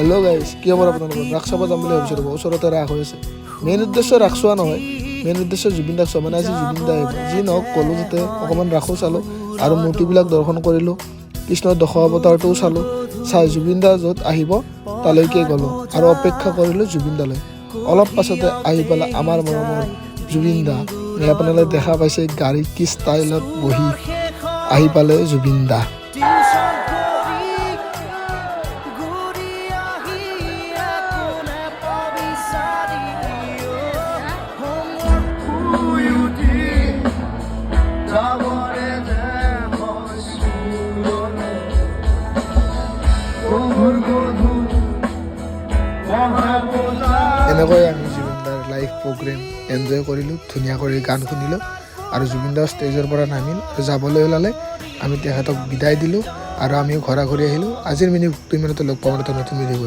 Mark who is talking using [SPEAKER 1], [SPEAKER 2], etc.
[SPEAKER 1] Hello' guys, কি খবৰ আপোনালোকৰ? ৰাস চাব যাম বুলি ভাবিছোঁ ৰ'ব, ওচৰতে ৰাস হৈ আছে। মেইন উদ্দেশ্য ৰাস চোৱা নহয়, মেইন উদ্দেশ্য জুবিন দাক চোৱা। মানে আজি জুবিন দা আহিব, যি নহওক গ'লোঁ যাতে অকণমান ৰাসো চালোঁ আৰু মূৰ্তিবিলাক দৰ্শন কৰিলোঁ, কৃষ্ণৰ দশাৱতাৰটোও চালোঁ। চাই জুবিন দা য'ত আহিব তালৈকে গ'লোঁ আৰু অপেক্ষা কৰিলোঁ জুবিন দালৈ। অলপ পাছতে আহি পেলাই আমাৰ মৰমৰ জুবিন দা, আপোনালোকে দেখা পাইছে গাড়ীত কি ষ্টাইলত বহি আহি পালে জুবিন দা। এনেকৈ আমি জুবিন দাৰ লাইভ প্ৰগ্ৰেম এনজয় কৰিলোঁ, ধুনীয়া কৰি গান শুনিলোঁ আৰু জুবিন দা ষ্টেজৰ পৰা নামিল আৰু যাবলৈ ওলালে। আমি তেখেতক বিদায় দিলোঁ আৰু আমিও ঘৰা ঘূৰি আহিলোঁ। আজিৰ মিনি ইমানতে লগ পাম এটা নতুন ভিডিঅ'।